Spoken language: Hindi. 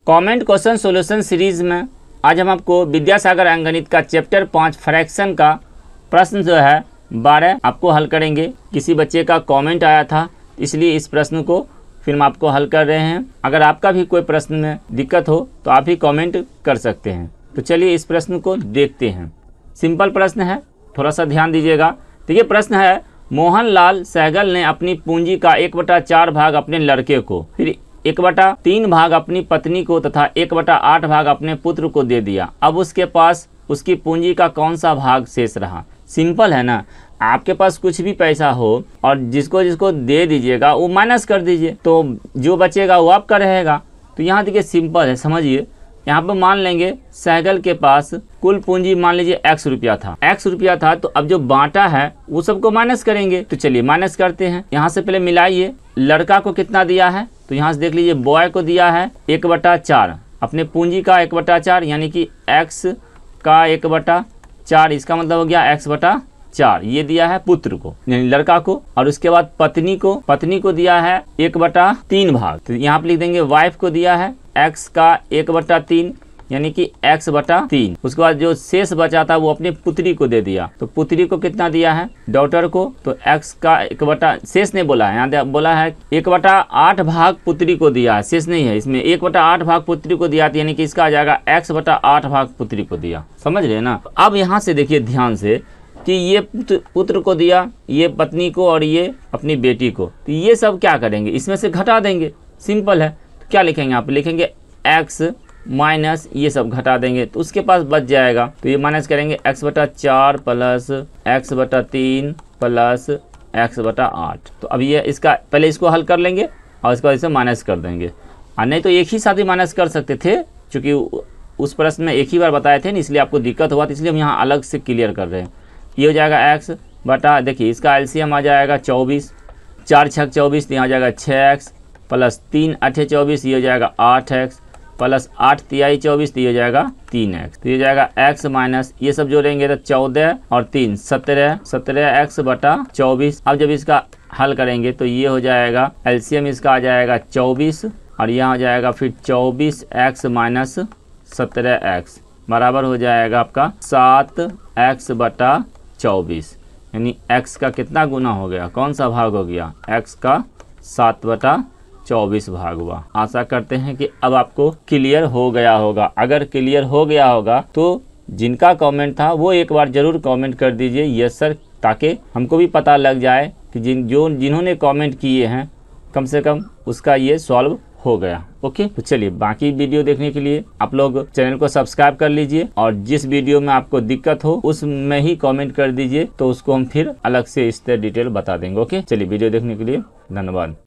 कमेंट क्वेश्चन सॉल्यूशन सीरीज में आज हम आपको विद्यासागर अंकगणित का चैप्टर 5 फ्रैक्शन का प्रश्न जो है 12 आपको हल करेंगे। किसी बच्चे का कमेंट आया था, इसलिए इस प्रश्न को फिर हम आपको हल कर रहे हैं। अगर आपका भी कोई प्रश्न में दिक्कत हो तो आप ही कमेंट कर सकते हैं। तो चलिए इस प्रश्न को देखते हैं। सिंपल प्रश्न है, थोड़ा सा ध्यान दीजिएगा। तो ये प्रश्न है, मोहनलाल सहगल ने अपनी पूंजी का 1/4 भाग अपने लड़के को, फिर 1/3 भाग अपनी पत्नी को तथा 1/8 भाग अपने पुत्र को दे दिया। अब उसके पास उसकी पूंजी का कौन सा भाग शेष रहा। सिंपल है ना, आपके पास कुछ भी पैसा हो और जिसको जिसको दे दीजिएगा वो माइनस कर दीजिए, तो जो बचेगा वो आपका रहेगा। तो यहाँ देखिए सिंपल है, समझिए। यहाँ पर मान लेंगे सहगल के पास कुल पूंजी मान लीजिए x रुपया था, तो अब जो बांटा है वो सबको माइनस करेंगे। तो चलिए माइनस करते हैं। यहाँ से पहले मिलाइए, लड़का को कितना दिया है तो यहाँ से देख लीजिए, बॉय को दिया है 1/4, अपने पूंजी का 1/4 यानी कि x का 1/4, इसका मतलब हो गया x/4। ये दिया है पुत्र को यानी लड़का को। और उसके बाद पत्नी को दिया है 1/3 भाग, तो यहाँ पे लिख देंगे वाइफ को दिया है x का 1/3 यानी कि x/3। उसके बाद जो शेष बचा था वो अपने पुत्री को दे दिया, तो पुत्री को कितना दिया है डॉटर को, तो x का शेष नहीं बोला है, यहाँ बोला है 1/8 भाग पुत्री को दिया है, शेष नहीं है इसमें। 1/8 भाग पुत्री को दिया यानी कि इसका आ जाएगा x/8 भाग पुत्री को दिया। समझ रहे हैं ना। अब यहाँ से देखिए ध्यान से कि ये पुत्र को दिया, ये पत्नी को और ये अपनी बेटी को, तो ये सब क्या करेंगे, इसमें से घटा देंगे। सिंपल है। तो क्या लिखेंगे, यहाँ पे लिखेंगे x माइनस ये सब घटा देंगे, तो उसके पास बच जाएगा। तो ये माइनस करेंगे x/4 plus x/3 plus x/8। तो अब ये इसका पहले इसको हल कर लेंगे और इसके बाद इसे माइनस कर देंगे। और नहीं तो एक ही साथ ही माइनस कर सकते थे, क्योंकि उस प्रश्न में एक ही बार बताए थे, इसलिए आपको दिक्कत हुआ, तो इसलिए हम यहाँ अलग से क्लियर कर रहे हैं। ये हो जाएगा x/, देखिए इसका एलसीएम आ जाएगा 24, 4 6 24, तो यहाँ आ जाएगा 6x प्लस 3 8 24, ये हो जाएगा 8x प्लस 8 3 24, तो ये हो जाएगा 3x। तो ये हो जाएगा x माइनस ये सब जोड़ेंगे तो 14 और 3 17x/24। अब जब इसका हल करेंगे तो ये हो जाएगा एलसीएम इसका आ जाएगा 24 और यहाँ हो जाएगा फिर 24x माइनस 17x बराबर हो जाएगा आपका 7x/24, यानी x का कितना गुना हो गया, कौन सा भाग हो गया, x का 7/24 भाग हुआ। आशा करते हैं कि अब आपको क्लियर हो गया होगा। अगर क्लियर हो गया होगा तो जिनका कमेंट था वो एक बार जरूर कमेंट कर दीजिए यस सर, ताकि हमको भी पता लग जाए कि जिन्होंने कमेंट किए हैं कम से कम उसका ये सॉल्व हो गया। ओके, तो चलिए बाकी वीडियो देखने के लिए आप लोग चैनल को सब्सक्राइब कर लीजिए और जिस वीडियो में आपको दिक्कत हो उसमें ही कमेंट कर दीजिए, तो उसको हम फिर अलग से इस तरह डिटेल बता देंगे। ओके, चलिए वीडियो देखने के लिए धन्यवाद।